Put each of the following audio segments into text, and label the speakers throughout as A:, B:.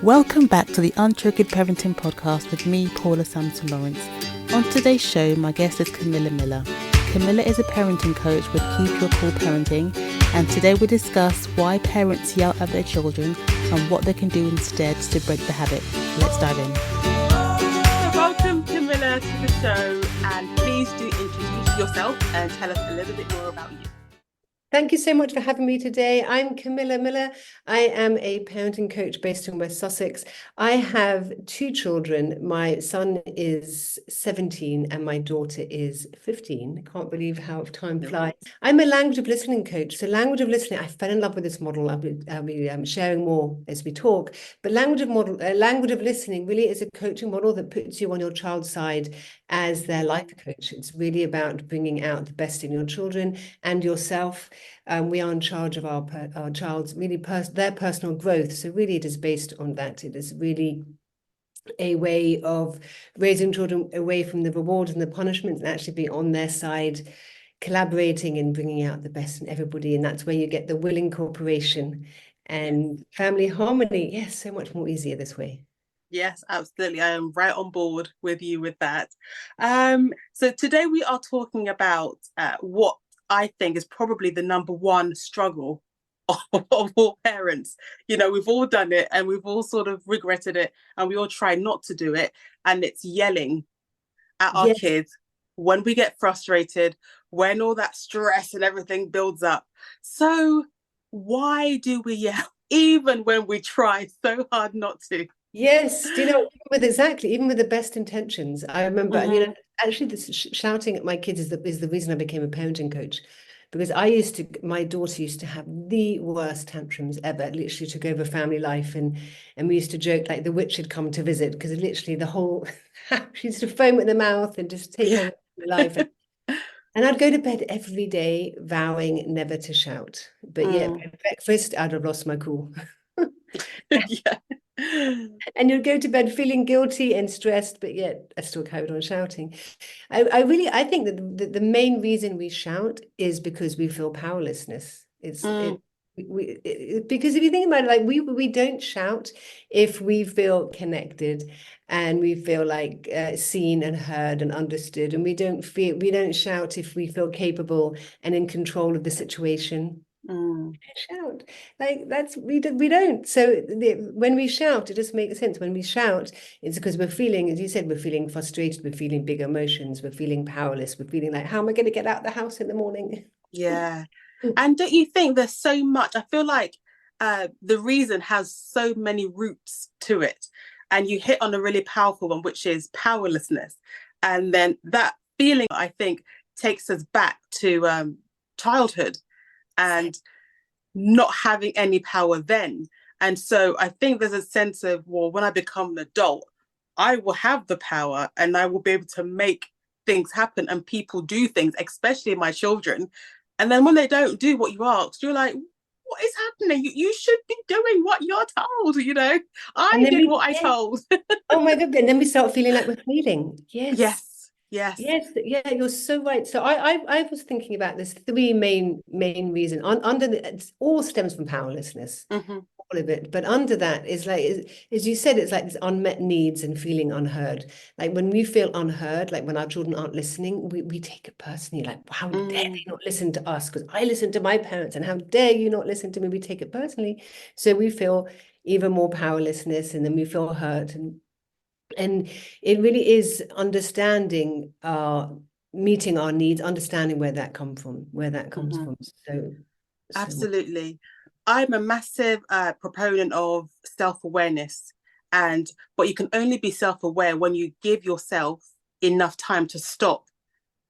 A: Welcome back to the Untriggered Parenting Podcast with me, Paula Sampson Lawrence. On today's show, my guest is Camilla Miller. Camilla is a parenting coach with Keep Your Cool Parenting, and today we discuss why parents yell at their children and what they can do instead to break the habit. Let's dive in. Welcome, Camilla, to the show, and please do introduce yourself and tell us a little bit more about you.
B: Thank you so much for having me today. I'm Camilla Miller. I am a parenting coach based in West Sussex. I have two children. My son is 17 and my daughter is 15. I can't believe how time flies. I'm a language of listening coach. So language of listening, I fell in love with this model. I'll be sharing more as we talk. But language of listening really is a coaching model that puts you on your child's side as their life coach. It's really about bringing out the best in your children and yourself. We are in charge of our child's really their personal growth. So really it is based on that. It is really a way of raising children away from the rewards and the punishments and actually be on their side, collaborating and bringing out the best in everybody. And that's where you get the willing cooperation and family harmony. Yes, so much more easier this way.
A: Yes, absolutely. I am right on board with you with that. So today we are talking about what I think is probably the number one struggle of all parents. You know, we've all done it and we've all sort of regretted it and we all try not to do it. And it's yelling at our kids when we get frustrated, when all that stress and everything builds up. So why do we yell even when we try so hard not to?
B: Yes, do you know, even with the best intentions. I remember, actually, this shouting at my kids is the reason I became a parenting coach, because my daughter used to have the worst tantrums ever. Literally took over family life, and we used to joke like the witch had come to visit, because literally the whole she used to foam at the mouth and just take over life. And I'd go to bed every day vowing never to shout, but yet by breakfast I'd have lost my cool. And you'd go to bed feeling guilty and stressed, but yet I still carried on shouting. I think that the main reason we shout is because we feel powerlessness. Because if you think about it, like we don't shout if we feel connected and we feel like seen and heard and understood, and we don't shout if we feel capable and in control of the situation. Shout like we don't. So when we shout, it just makes sense. When we shout, it's because we're feeling, as you said, we're feeling frustrated, we're feeling big emotions, we're feeling powerless, we're feeling like, how am I going to get out of the house in the morning?
A: Yeah. And don't you think there's so much? I feel like the reason has so many roots to it, and you hit on a really powerful one, which is powerlessness. And then that feeling, I think, takes us back to childhood and not having any power then. And so I think there's a sense of, well, when I become an adult, I will have the power and I will be able to make things happen and people do things, especially my children. And then when they don't do what you asked, you're like, what is happening? You should be doing what you're told, you know. I did what I told.
B: Oh my God. And then we start feeling like we're failing.
A: Yes.
B: Yeah, you're so right. So I was thinking about this three main reason. It all stems from powerlessness, all of it. But under that is like, as you said, it's like this unmet needs and feeling unheard. Like when we feel unheard, like when our children aren't listening, we take it personally. Like, how dare they not listen to us? Because I listen to my parents, and how dare you not listen to me? We take it personally. So we feel even more powerlessness, and then we feel hurt. And it really is understanding meeting our needs, understanding where that comes from. So
A: absolutely. I'm a massive proponent of self-awareness, but you can only be self-aware when you give yourself enough time to stop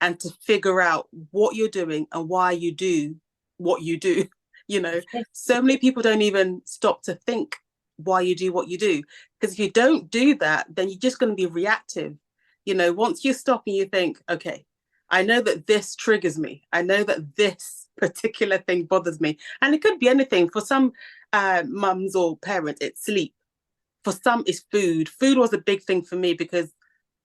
A: and to figure out what you're doing and why you do what you do. You know, so many people don't even stop to think why you do what you do, because if you don't do that, then you're just going to be reactive. You know, once you stop and you think, okay, I know that this triggers me, I know that this particular thing bothers me, and it could be anything. For some mums or parents, it's sleep. For some, it's food was a big thing for me, because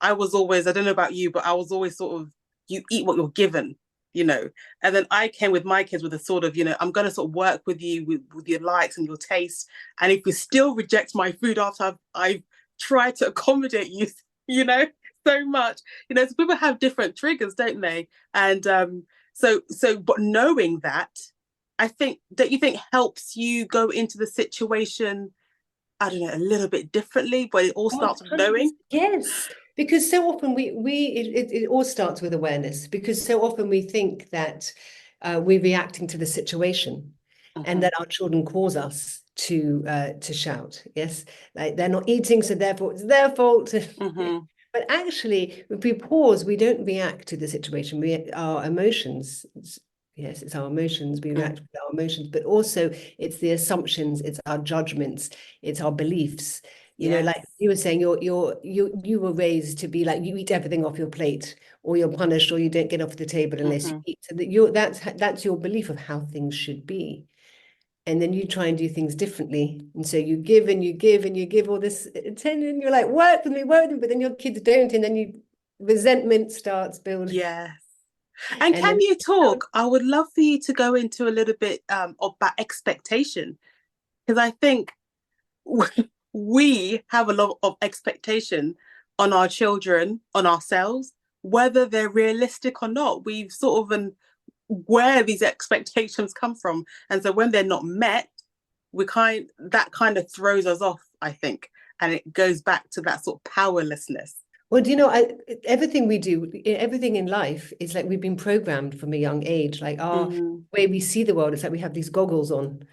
A: I was always, I don't know about you, but I was always sort of, you eat what you're given. you know. And then I came with my kids with a sort of, I'm going to sort of work with you with your likes and your taste. And if you still reject my food after I've tried to accommodate you, you know, so much, so people have different triggers, don't they? And but knowing that, I think, don't you think helps you go into the situation, I don't know, a little bit differently, but it all starts with
B: 100%.
A: knowing?
B: Yes, because so often it all starts with awareness, because so often we think that we're reacting to the situation, and
A: Mm-hmm.
B: that our children cause us to shout. Yes, like they're not eating, so therefore it's their fault.
A: Mm-hmm.
B: But actually, if we pause, we don't react to the situation. Our emotions, yes, it's our emotions. We react with our emotions, but also it's the assumptions, it's our judgments, it's our beliefs.
A: Yes.
B: Like you were saying, you were raised to be like, you eat everything off your plate, or you're punished, or you don't get off the table unless you
A: Mm-hmm.
B: eat. So that's your belief of how things should be. And then you try and do things differently. And so you give and you give and you give all this attention. You're like, work with me, work with me. But then your kids don't. And then resentment starts building.
A: Yes. And
B: And
A: can
B: then,
A: you talk? I would love for you to go into a little bit of that expectation, because I think we have a lot of expectation on our children, on ourselves, whether they're realistic or not. We've sort of where these expectations come from, and so when they're not met, that kind of throws us off, I think, and it goes back to that sort of powerlessness.
B: well, everything we do, everything in life is like we've been programmed from a young age. Like our
A: Mm-hmm.
B: way we see the world, it's like we have these goggles on,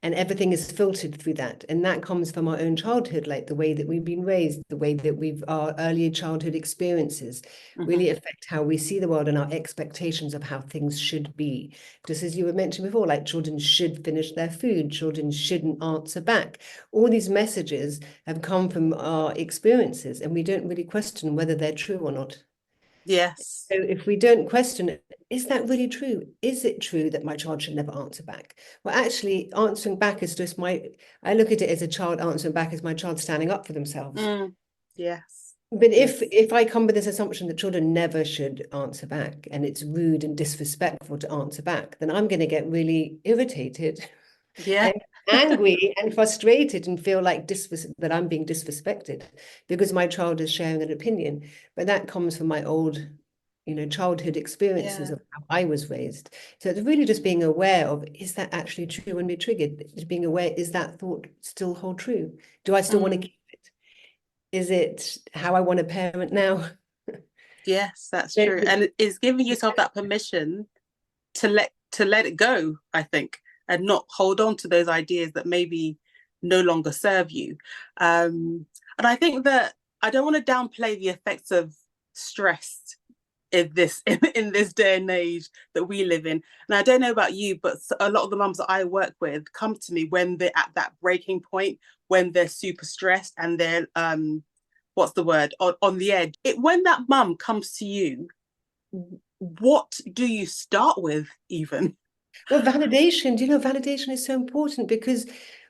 B: and everything is filtered through that, and that comes from our own childhood, like the way that we've been raised, the way that our earlier childhood experiences
A: Mm-hmm.
B: really affect how we see the world and our expectations of how things should be. Just as you were mentioned before, like children should finish their food, children shouldn't answer back. All these messages have come from our experiences, and we don't really question whether they're true or not.
A: Yes.
B: So if we don't question it, is that really true? Is it true that my child should never answer back? Well, actually, answering back is just I look at it as a child answering back as my child standing up for themselves.
A: Yes.
B: But
A: Yes.
B: if I come with this assumption that children never should answer back, and it's rude and disrespectful to answer back, then I'm going to get really irritated
A: Yeah.
B: and angry and frustrated and feel like that I'm being disrespected because my child is sharing an opinion. But that comes from my old, childhood experiences
A: Yeah.
B: of how I was raised. So it's really just being aware of, is that actually true when we're triggered? Just being aware, is that thought still hold true? Do I still want to keep it? Is it how I want to parent now?
A: Yes, that's
B: Don't
A: true.
B: put
A: And it's giving yourself that permission to let it go, I think, and not hold on to those ideas that maybe no longer serve you. And I think that I don't want to downplay the effects of stress in this day and age that we live in. And I don't know about you, but a lot of the mums that I work with come to me when they're at that breaking point, when they're super stressed and they're what's the word, on the edge. When that mum comes to you, what do you start with even?
B: Well, validation, validation is so important because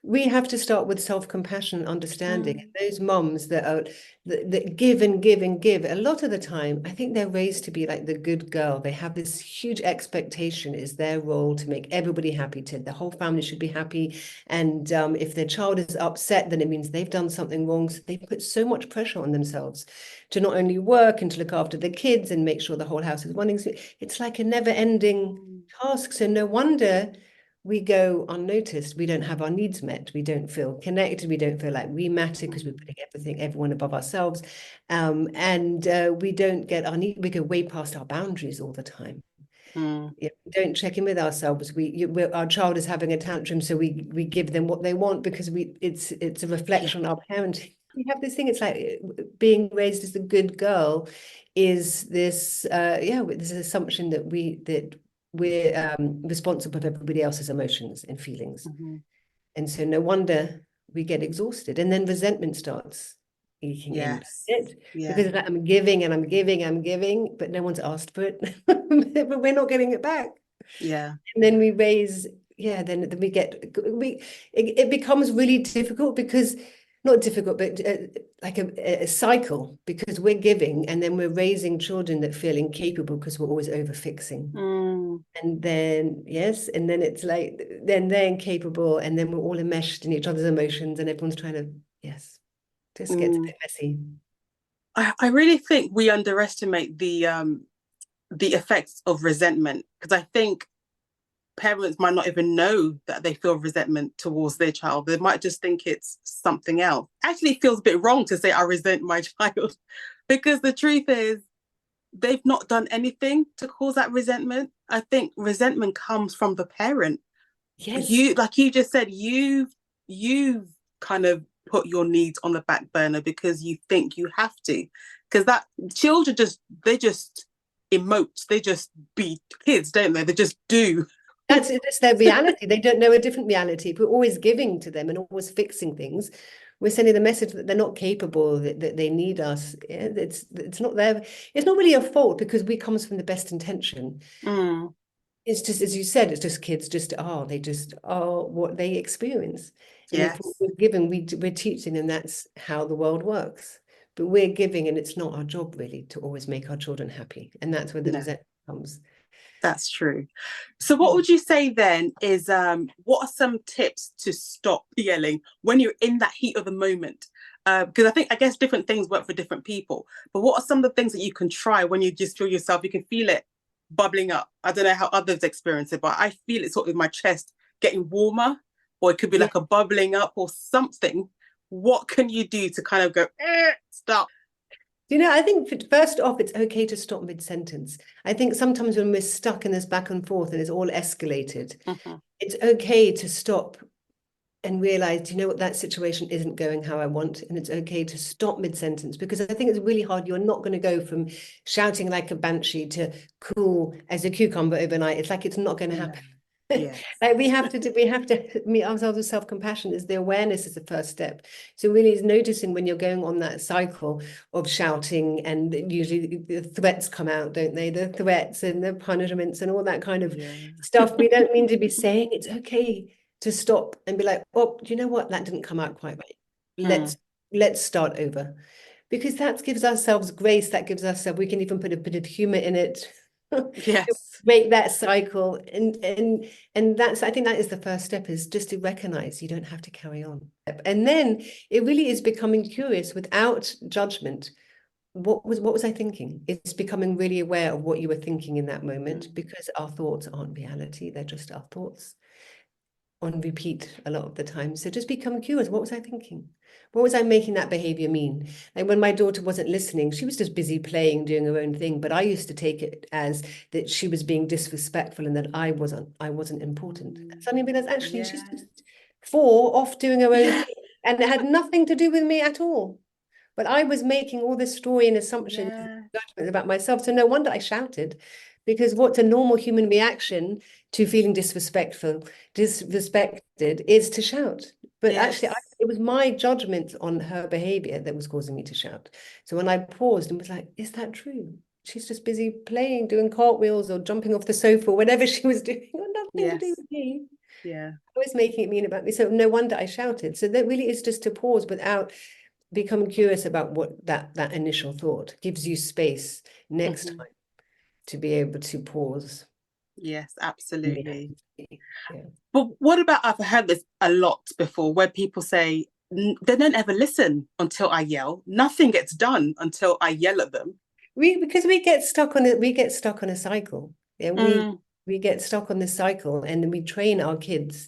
B: we have to start with self-compassion and understanding.
A: Mm.
B: And those moms that give and give and give, a lot of the time, I think they're raised to be like the good girl. They have this huge expectation is their role to make everybody happy, to the whole family should be happy. And if their child is upset, then it means they've done something wrong. So they put so much pressure on themselves to not only work and to look after the kids and make sure the whole house is running. It's like a never-ending task. So no wonder we go unnoticed. We don't have our needs met. We don't feel connected. We don't feel like we matter because we're putting everyone above ourselves. And we don't get our need. We go way past our boundaries all the time.
A: Mm.
B: Yeah, we don't check in with ourselves. Our child is having a tantrum, so we give them what they want because it's a
A: Yeah.
B: reflection on our parenting. We have this thing. It's like being raised as a good girl is this this assumption that we're responsible for everybody else's emotions and feelings.
A: Mm-hmm.
B: And so no wonder we get exhausted. And then resentment starts eking in
A: Yes.
B: it
A: Yeah.
B: because I'm giving and I'm giving, but no one's asked for it. But we're not getting it back.
A: Yeah.
B: And then we raise, then it becomes really difficult because not difficult, but like a cycle because we're giving and then we're raising children that feel incapable because we're always over fixing. And then, yes, and then it's like, then they're incapable, and then we're all enmeshed in each other's emotions, and everyone's trying to, yes, just gets a
A: Mm.
B: bit messy.
A: I really think we underestimate the effects of resentment, because I think parents might not even know that they feel resentment towards their child. They might just think it's something else. Actually, it feels a bit wrong to say I resent my child, because the truth is they've not done anything to cause that resentment. I think resentment comes from the parent.
B: Yes,
A: You, like you just said, you've kind of put your needs on the back burner because you think you have to. Because that children just they just emote, they just be kids, don't they? They just do.
B: that's their reality. They don't know a different reality. If we're always giving to them and always fixing things, we're sending the message that they're not capable, that they need us. Yeah, it's not their, it's not really a fault because we comes from the best intention.
A: Mm,
B: It's just, as you said, it's just kids just are, they just are what they experience. And if
A: yes,
B: we're giving, we're teaching them that's how the world works. But we're giving, and it's not our job really to always make our children happy. And that's where the
A: no,
B: resentment comes.
A: that's true. So what
B: Mm.
A: would you say then is what are some tips to stop yelling when you're in that heat of the moment? Because I guess different things work for different people. But what are some of the things that you can try when you just feel yourself, you can feel it bubbling up? I don't know how others experience it, but I feel it sort of in my chest getting warmer, or it could be
B: Yeah.
A: like a bubbling up or something. What can you do to kind of go, stop?
B: You know, I think first off, it's okay to stop mid-sentence. I think sometimes when we're stuck in this back and forth and it's all escalated,
A: Mm-hmm.
B: it's okay to stop and realize, you know what, that situation isn't going how I want. And it's okay to stop mid-sentence because I think it's really hard. You're not going to go from shouting like a banshee to cool as a cucumber overnight. It's like it's not going to
A: No.
B: happen.
A: Yes.
B: Like we have to meet ourselves with self-compassion. Is the awareness is the first step. So really is noticing when you're going on that cycle of shouting, and usually the threats come out, don't they? The threats and the punishments and all that kind of
A: Yeah.
B: stuff. We don't mean to be saying. It's okay to stop and be like, oh, do you know what? That didn't come out quite right.
A: Mm.
B: Let's start over. Because that gives ourselves grace, that gives ourselves, we can even put a bit of humor in it.
A: Yes.
B: Break that cycle. And that's, I think that is the first step, is just to recognize you don't have to carry on. And then it really is becoming curious without judgment. What was I thinking? It's becoming really aware of what you were thinking in that moment,
A: Mm.
B: because our thoughts aren't reality, they're just our thoughts on repeat a lot of the time. So just become curious. What was I thinking? What was I making that behavior mean? Like when my daughter wasn't listening, she was just busy playing, doing her own thing. But I used to take it as that she was being disrespectful and that I wasn't important. And
A: Mm.
B: suddenly I realized actually she's
A: Yeah.
B: just four off doing her own
A: Yeah.
B: thing. And it had nothing to do with me at all. But I was making all this story and assumptions,
A: Yeah.
B: judgments about myself. So no wonder I shouted, because what's a normal human reaction to feeling disrespected is to shout. But actually,
A: Yes.
B: it was my judgment on her behavior that was causing me to shout. So when I paused and was like, is that true? She's just busy playing, doing cartwheels or jumping off the sofa or whatever she was doing. It had nothing to do
A: Yes.
B: with me.
A: Yeah.
B: I was making it mean about me. So no wonder I shouted. So that really is just to pause without becoming curious about what that initial thought gives you space next
A: Hmm.
B: time to be able to pause.
A: Yes, absolutely.
B: Yeah.
A: But what about, I've heard this a lot before where people say, they don't ever listen until I yell. Nothing gets done until I yell at them.
B: Because we get stuck on a cycle. Yeah,
A: Mm,
B: we get stuck on this cycle, and we train our kids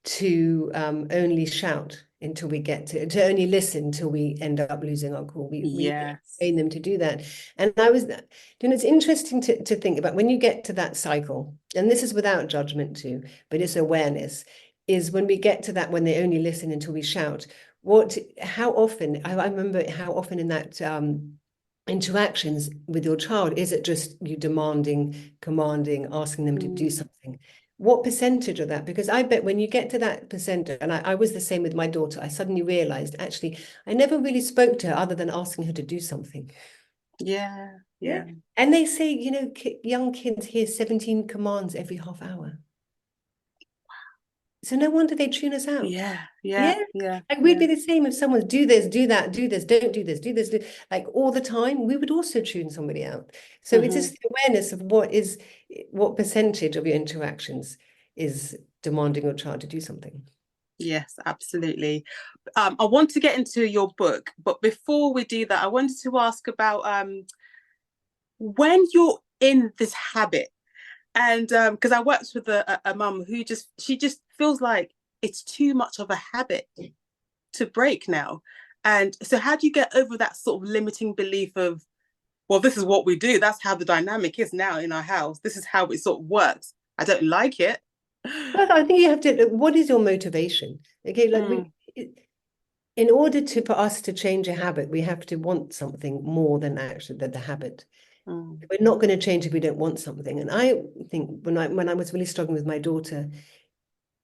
B: to only shout until we get to only listen until we end up losing our cool. We
A: yes.
B: train them to do that. And it's interesting to think about when you get to that cycle, and this is without judgment too, but it's awareness, is when we get to that, when they only listen until we shout. How often, I remember how often in that interactions with your child, is it just you demanding, commanding, asking them to do
A: Mm,
B: something? What percentage of that? Because I bet when you get to that percentage, and I was the same with my daughter, I suddenly realized actually I never really spoke to her other than asking her to do something.
A: yeah.
B: Yeah.
A: Yeah.
B: And they say, young kids hear 17 commands every half hour. So no wonder they tune us out.
A: Yeah, yeah,
B: Yeah.
A: yeah,
B: Like we'd
A: yeah.
B: be the same if someone's do this, do that, do this, don't do this, do this, like all the time, we would also tune somebody out. So it's
A: Hmm.
B: just the awareness of what percentage of your interactions is demanding your child to do something.
A: Yes, absolutely. I want to get into your book, but before we do that, I wanted to ask about when you're in this habit, and because I worked with a mum who she just feels like it's too much of a habit to break now. And so, how do you get over that sort of limiting belief of, well, this is what we do. That's how the dynamic is now in our house. This is how it sort of works. I don't like it.
B: But I think you have to, what is your motivation? Okay, like
A: Mm,
B: in order for us to change a habit, we have to want something more than actually the habit.
A: mm,
B: We're not going to change if we don't want something. And I think when I was really struggling with my daughter,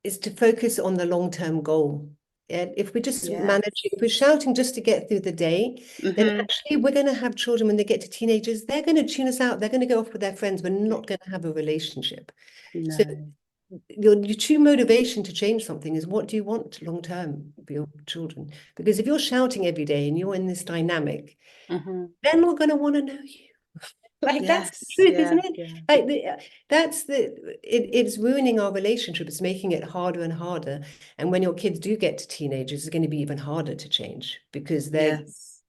B: is to focus on the long-term goal. And if we're just
A: yes.
B: managing, if we're shouting just to get through the day, then
A: Mm-hmm.
B: actually we're going to have children when they get to teenagers, they're going to tune us out. They're going to go off with their friends. We're not going to have a relationship. So
A: No.
B: your true motivation to change something is, what do you want long term for your children? Because if you're shouting every day and you're in this dynamic,
A: Mm-hmm.
B: they're not going to want to know you. Like that's the
A: Yes.
B: truth,
A: Yeah.
B: isn't it?
A: Yeah.
B: Like it's ruining our relationship. It's making it harder and harder. And when your kids do get to teenagers, it's going to be even harder to change because
A: Yes.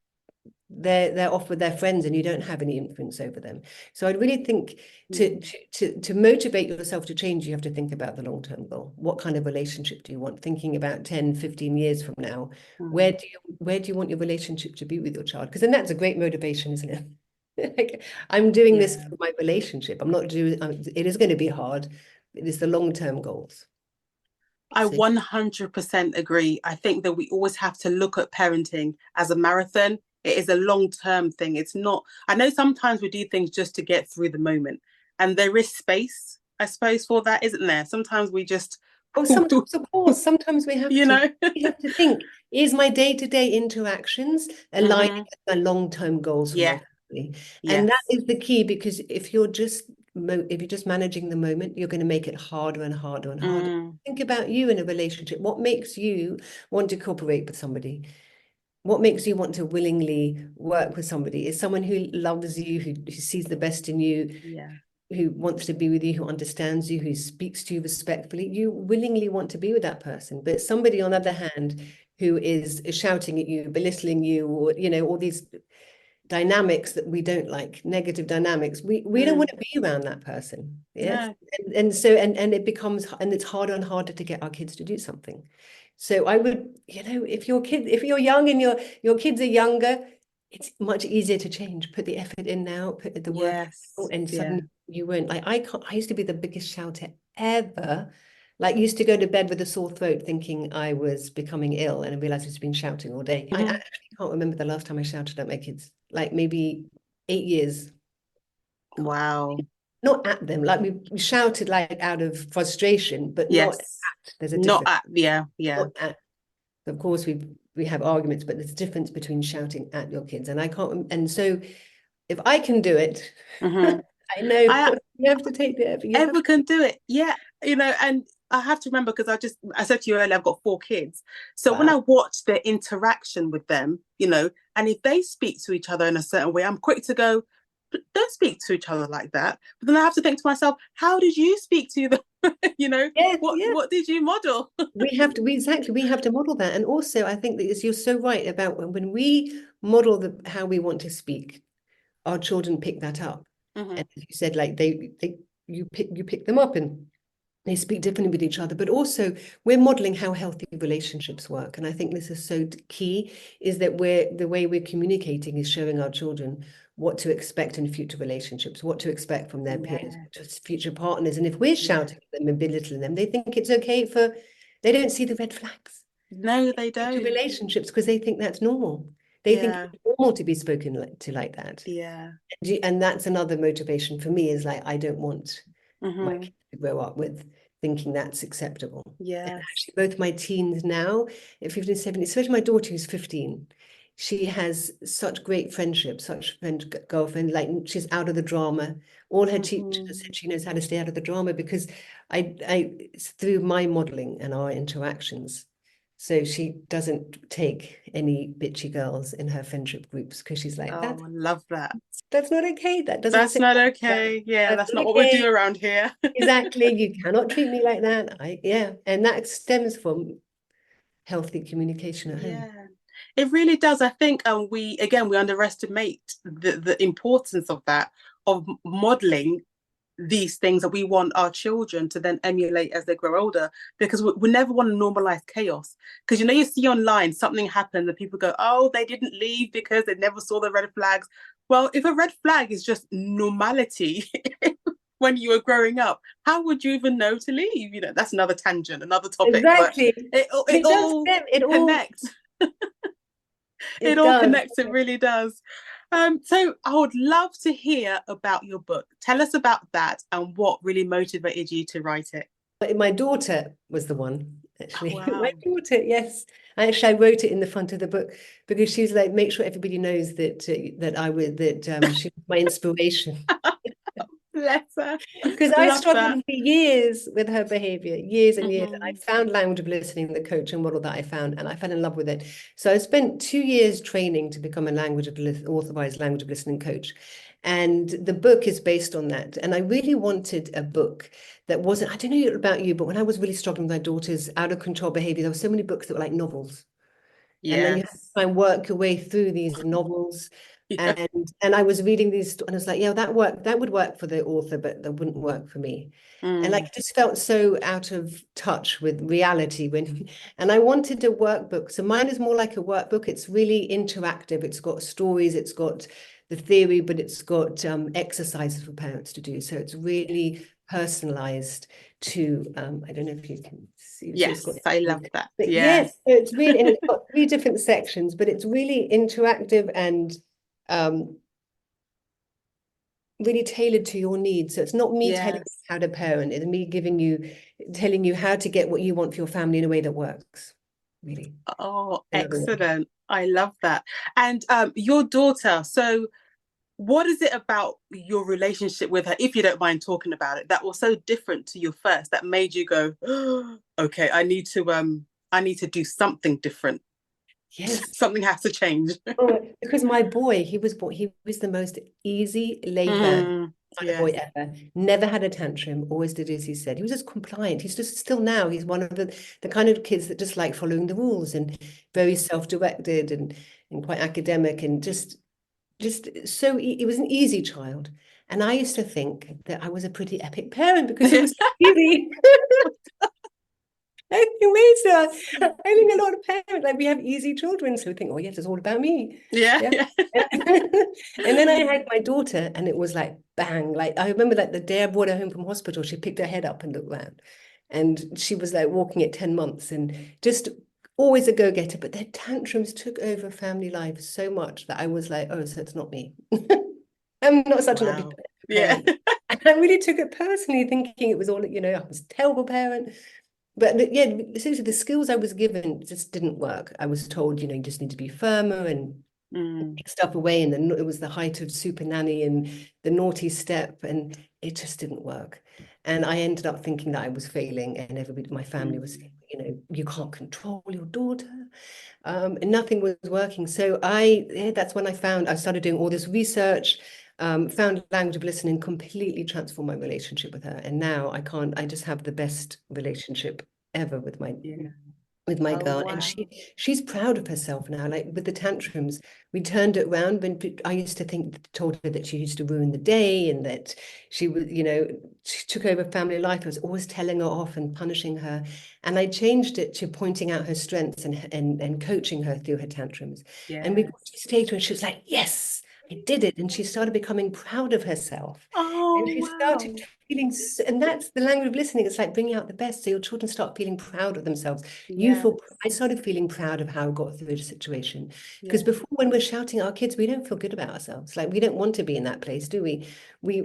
B: they're off with their friends and you don't have any influence over them. So I really think to
A: Mm,
B: to motivate yourself to change, you have to think about the long-term goal. What kind of relationship do you want? Thinking about 10, 15 years from now,
A: mm,
B: where do you want your relationship to be with your child? Because then that's a great motivation, isn't it? Like, I'm doing this
A: yeah.
B: for my relationship. I'm not doing it is going to be hard. It is the long-term goals.
A: I
B: So
A: 100% agree. I think that we always have to look at parenting as a marathon. It is a long-term thing. It's not, I know sometimes we do things just to get through the moment, and there is space, I suppose, for that, isn't there? Sometimes we just,
B: oh, sometimes, of course, sometimes
A: you know.
B: we have to think, is my day-to-day interactions aligning
A: Hmm.
B: with my long-term goals for my
A: Yeah.
B: family? And that
A: Yes.
B: is the key, because if you're just managing the moment, you're going to make it harder and harder and harder.
A: Mm,
B: Think about you in a relationship. What makes you want to cooperate with somebody? What makes you want to willingly work with somebody? Is someone who loves you, who sees the best in you,
A: yeah.
B: who wants to be with you, who understands you, who speaks to you respectfully. You willingly want to be with that person. But somebody, on the other hand, who is shouting at you, belittling you, or all these dynamics that we don't like, negative dynamics, we don't want
A: Mm,
B: to be around that person. Yes.
A: no.
B: And so it becomes, and it's harder and harder to get our kids to do something. So I would, if you're young and your kids are younger, it's much easier to change. Put the effort in now, put the work in now,
A: Yes.
B: and
A: Yeah.
B: suddenly you won't. Like I used to be the biggest shouter ever. Like, used to go to bed with a sore throat thinking I was becoming ill, and I realized I've just been shouting all day. I
A: Hmm.
B: actually can't remember the last time I shouted at my kids. Like maybe 8 years. Can't,
A: Wow.
B: not at them. Like we shouted like out of frustration, but not
A: Yes.
B: at. There's a
A: Not
B: difference.
A: at, yeah. Yeah.
B: Not at. Of course, we have arguments, but there's a difference between shouting at your kids. And I can't. And so if I can do it,
A: Hmm.
B: I know
A: I
B: you have to take the effort. You have
A: ever can do it. Yeah, and I have to remember, because I said to you earlier, I've got 4 kids. So when
B: wow.
A: I watch their interaction with them, and if they speak to each other in a certain way, I'm quick to go, don't speak to each other like that. But then I have to think to myself, how did you speak to them?
B: Yes,
A: what
B: yeah.
A: what did you model?
B: We have to model that. And also I think that you're so right about when we model how we want to speak, our children pick that up.
A: Hmm.
B: And as you said, like you pick them up and they speak differently with each other, but also we're modeling how healthy relationships work. And I think this is so key, is that the way we're communicating is showing our children what to expect in future relationships, what to expect from their peers,
A: Yeah,
B: future partners. And if we're
A: yeah.
B: shouting at them and belittling them, they think it's okay they don't see the red flags
A: No, they
B: in future
A: don't.
B: relationships because they think that's normal. They think
A: Yeah,
B: it's normal to be spoken like that.
A: yeah.
B: And that's another motivation for me, is like, I don't want my
A: Hmm.
B: kids to grow up with thinking that's acceptable. And
A: Yes.
B: actually, both my teens now, at 15, 17, especially my daughter who's 15, She has such great friendship, such friend girlfriend. Like she's out of the drama. All her teachers have
A: Mm-hmm.
B: said she knows how to stay out of the drama because it's through my modeling and our interactions. So she doesn't take any bitchy girls in her friendship groups because she's like,
A: Oh, I love that.
B: that's not okay. That doesn't
A: That's
B: sit
A: not
B: right.
A: okay. Yeah,
B: That's
A: that's
B: not
A: not what we do
B: okay.
A: around here.
B: Exactly. You cannot treat me like that. Yeah. And that stems from healthy communication at home.
A: Yeah, it really does. I think we underestimate the importance of that, of modeling these things that we want our children to then emulate as they grow older, because we never want to normalize chaos. Because you see online something happens and people go, oh, they didn't leave because they never saw the red flags. Well, if a red flag is just normality when you were growing up, how would you even know to leave? That's another tangent, another topic, but
B: Exactly. But
A: it
B: it does
A: all
B: stem, it all
A: connects. It
B: it
A: all
B: does.
A: connects, it really does. So I would love to hear about your book. Tell us about that and what really motivated you to write it.
B: My daughter was the one,
A: Oh,
B: actually. My
A: wow.
B: daughter, yes. I wrote it in the front of the book because she's like, make sure everybody knows that she was my inspiration.
A: Bless her.
B: Because I
A: Love
B: struggled
A: that.
B: for years with her behavior, years and years. And I
A: Mm-hmm.
B: found language of listening, the coach and model that I found, and I fell in love with it. So I spent 2 years training to become a authorized language of listening coach. And the book is based on that. And I really wanted a book that wasn't, I don't know about you, but when I was really struggling with my daughter's out of control behavior, there were so many books that were like novels. And then you have to
A: Yes.
B: try and work your way through these novels.
A: Yeah.
B: And I was reading these and I was like, yeah, that would work for the author, but that wouldn't work for me. And like
A: Mm.
B: it just felt so out of touch with reality when and I wanted a workbook. So mine is more like a workbook. It's really interactive. It's got stories, it's got the theory, but it's got exercises for parents to do. So it's really personalized to I don't know if you can see, so it's got
A: Yes, I love that.
B: but
A: Yeah.
B: yes, so it's really, and it's got 3 different sections, but it's really interactive and um, really tailored to your needs. So it's not me telling you
A: Yes.
B: how to parent, it's me telling you how to get what you want for your family in a way that works, really.
A: Oh,
B: In other words.
A: excellent. I love that. And your daughter, so what is it about your relationship with her, if you don't mind talking about it, that was so different to your first, that made you go, oh, okay, I need to do something different.
B: Yes.
A: Something has to change.
B: Oh, because my boy, he was the most easy, laid back
A: Mm,
B: kind of boy
A: yes.
B: ever. Never had a tantrum, always did as he said. He was just compliant. He's just still now, he's one of the kind of kids that just like following the rules and very self-directed and quite academic and just so he was an easy child. And I used to think that I was a pretty epic parent because it was easy. Later, I think a lot of parents like we have easy children, so we think, oh yes, it's all about me.
A: Yeah,
B: Yeah.
A: yeah.
B: And then I had my daughter, and it was like bang. Like I remember like the day I brought her home from hospital, she picked her head up and looked around. And she was like walking at 10 months and just always a go-getter. But their tantrums took over family life so much that I was like, oh, so it's not me. I'm not such an epic
A: Wow. Yeah.
B: parent. And I really took it personally, thinking it was all, I was a terrible parent. But yeah, seriously, the skills I was given just didn't work. I was told, you just need to be firmer and
A: Mm,
B: take stuff away. And then it was the height of super nanny and the naughty step, and it just didn't work. And I ended up thinking that I was failing, and everybody, my family was,
A: mm.
B: you can't control your daughter. And nothing was working. So that's when I started doing all this research, found language of listening, completely transformed my relationship with her. And now I just have the best relationship ever with my
A: Yeah. Oh,
B: girl, and
A: wow.
B: she's proud of herself now. Like with the tantrums, we turned it around. When I used to told her that she used to ruin the day and that she was, she took over family life. I was always telling her off and punishing her, and I changed it to pointing out her strengths and coaching her through her tantrums. And we got
A: Yes.
B: to a stage when she was like, "Yes, I did it," and she started becoming proud of herself, and
A: Oh,
B: she started
A: wow.
B: feeling, and that's the language of listening. It's like bringing out the best. So your children start feeling proud of themselves.
A: Yes.
B: I started feeling proud of how I got through the situation. Because
A: Yeah.
B: before, when we're shouting at our kids, we don't feel good about ourselves. Like we don't want to be in that place, do we? We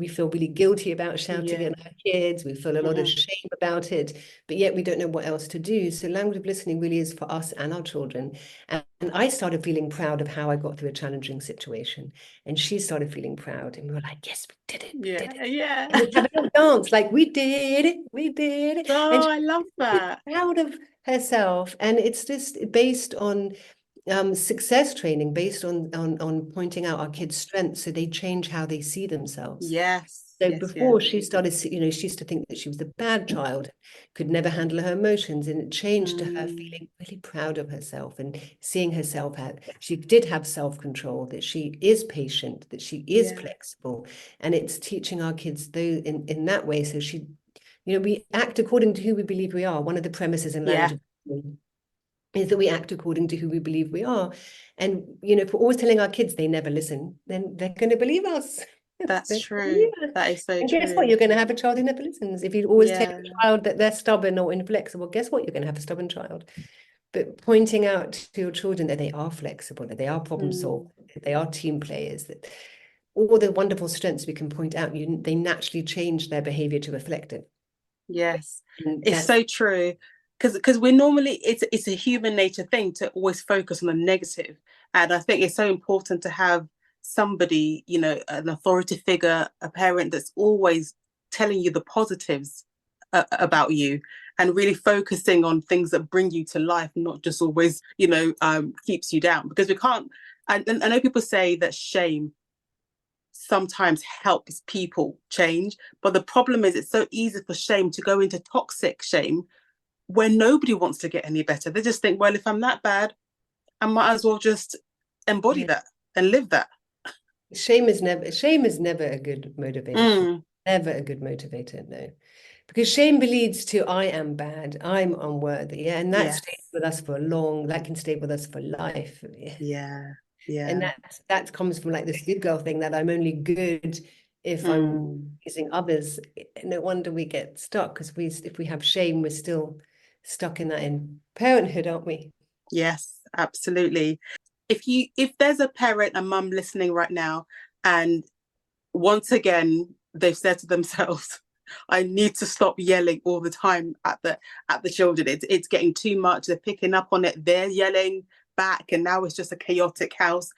B: feel really guilty about shouting
A: Yeah.
B: at our kids. We feel a lot of
A: Mm-hmm.
B: shame about it, but yet we don't know what else to do. So language of listening really is for us and our children. And I started feeling proud of how I got through a challenging situation. And she started feeling proud. And we were like, yes, we did it. We
A: Yeah.
B: did it.
A: Yeah.
B: And we have a little dance, like we did it. We did it. And
A: Oh, I love
B: she's
A: that.
B: proud of herself. And it's just based on success training, based on pointing out our kids' strengths so they change how they see themselves.
A: Yes.
B: So
A: Yes. Yes.
B: before she started, she used to think that she was a bad child, could never handle her emotions, and it changed to her
A: Mm,
B: feeling really proud of herself and seeing herself as she did have self-control, that she is patient, that she is
A: yeah.
B: flexible, and it's teaching our kids though in that way. So we act according to who we believe we are. One of the premises in
A: Yeah.
B: language is that we act according to who we believe we are. And, if we're always telling our kids they never listen, then they're going to believe us.
A: That's
B: They're gonna believe
A: true.
B: us.
A: That is so
B: And guess what?
A: true.
B: You're going to have a child who never listens. If you always tell
A: Yeah.
B: a child that they're stubborn or inflexible, guess what? You're going to have a stubborn child. But pointing out to your children that they are flexible, that they are problem solvers,
A: Mm,
B: that they are team players, that all the wonderful strengths we can point out, they naturally change their behavior to reflect it.
A: yes.
B: And
A: It's
B: that's
A: so true. Because we're normally it's a human nature thing to always focus on the negative. And I think it's so important to have somebody, an authority figure, a parent that's always telling you the positives about you and really focusing on things that bring you to life, not just always, keeps you down. Because we can't, I know people say that shame sometimes helps people change, but the problem is it's so easy for shame to go into toxic shame where nobody wants to get any better. They just think, well, if I'm that bad, I might as well just embody
B: yeah.
A: that and live that.
B: Shame is never a good motivation.
A: Mm,
B: Never a good motivator, no. Because shame leads to I am bad, I'm unworthy. Yeah. And that
A: yes.
B: stays with us for long, that can stay with us for life. Yeah.
A: Yeah.
B: And
A: Yeah.
B: that comes from like this good girl thing that I'm only good if I'm
A: Mm,
B: using others. No wonder we get stuck because if we have shame, we're still stuck in that in parenthood, aren't we?
A: yes, absolutely. If there's a parent, a mum listening right now, and once again they've said to themselves, I need to stop yelling all the time at the children. It's getting too much. They're picking up on it. They're yelling back, and now it's just a chaotic house.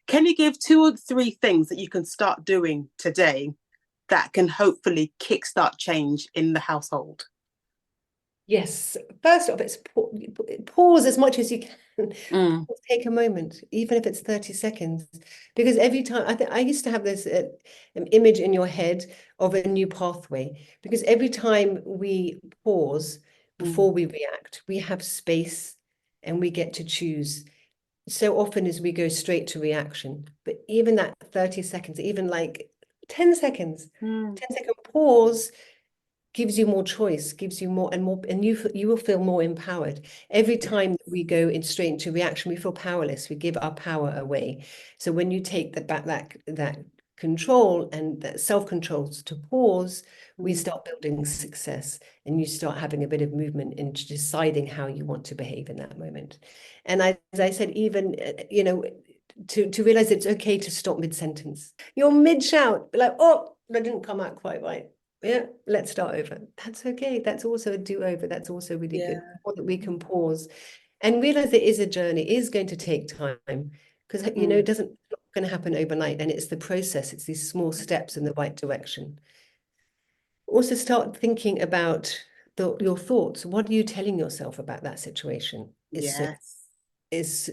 A: Can you give 2 or 3 things that you can start doing today that can hopefully kickstart change in the household?
B: Yes. First off, it's pause as much as you can.
A: Mm,
B: Take a moment, even if it's 30 seconds, because every time I used to have this image in your head of a new pathway, because every time we pause before
A: mm,
B: we react, we have space and we get to choose. So often as we go straight to reaction, but even that 30 seconds, even like 10 seconds,
A: mm,
B: 10-second pause gives you more choice, gives you more and more, and you will feel more empowered. Every
A: yeah.
B: time we go in straight into reaction, we feel powerless. We give our power away. So when you take that control and that self-control to pause, we
A: Mm,
B: start building success, and you start having a bit of movement into deciding how you want to behave in that moment. And as I said, even to realize it's okay to stop mid-sentence. You're mid-shout, like, oh, that didn't come out quite right. Yeah, let's start over. That's okay. That's also a do-over. That's also really good.
A: yeah.
B: Or that we can pause and realize it is a journey, it is going to take time because it
A: Mm,
B: doesn't it's not going to happen overnight. And it's the process, it's these small steps in the right direction. Also start thinking about your thoughts. What are you telling yourself about that situation?
A: yes.
B: Is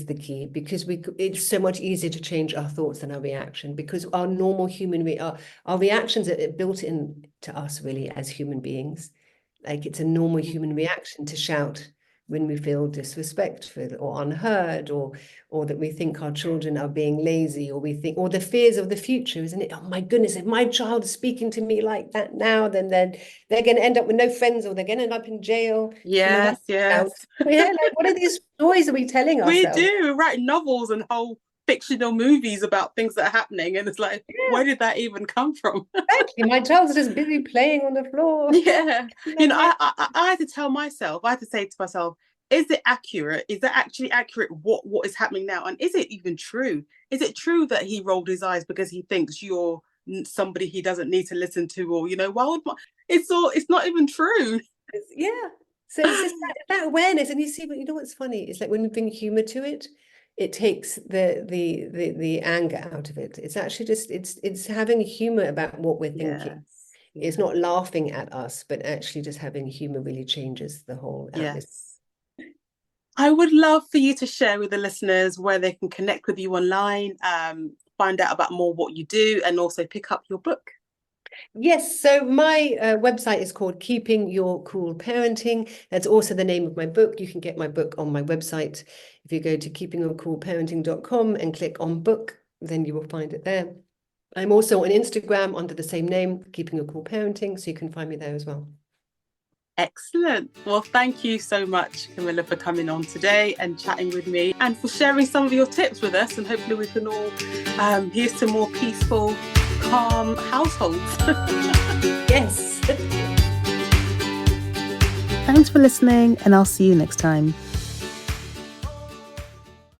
B: the key because it's so much easier to change our thoughts than our reaction because our normal our reactions are built in to us really as human beings. Like it's a normal
A: Mm,
B: human reaction to shout when we feel disrespectful or unheard, or that we think our children are being lazy, or we think, or the fears of the future, isn't it? Oh my goodness, if my child is speaking to me like that now, then they're going to end up with no friends, or they're going to end up in jail. That's
A: yes,
B: out.
A: yes.
B: Yeah, like what are these stories are we telling
A: We
B: ourselves?
A: do. We write novels and whole fictional movies about things that are happening, and it's like,
B: Yeah,
A: where did that even come from?
B: exactly. My child's just busy playing on the floor.
A: Yeah,
B: Lovely.
A: I had to tell myself, I had to say to myself, is it accurate? Is that actually accurate? What is happening now? And is it even true? Is it true that he rolled his eyes because he thinks you're somebody he doesn't need to listen to? Or, why would it's not even true.
B: Yeah. So it's just that awareness, and you see, but you know what's funny? It's like when we bring humor to it, it takes the anger out of it. It's actually just it's having humor about what we're thinking.
A: Yes.
B: It's
A: Yeah.
B: not laughing at us, but actually just having humor really changes the whole atmosphere.
A: Yes. I would love for you to share with the listeners where they can connect with you online, find out about more what you do, and also pick up your book.
B: Yes, so my website is called Keeping Your Cool Parenting. That's also the name of my book. You can get my book on my website. If you go to keepingyourcoolparenting.com and click on book, then you will find it there. I'm also on Instagram under the same name, Keeping Your Cool Parenting, so you can find me there as well.
A: Excellent. Well, thank you so much, Camilla, for coming on today and chatting with me and for sharing some of your tips with us. And hopefully we can all hear some more peaceful, calm households.
B: Yes.
A: Thanks for listening, and I'll see you next time.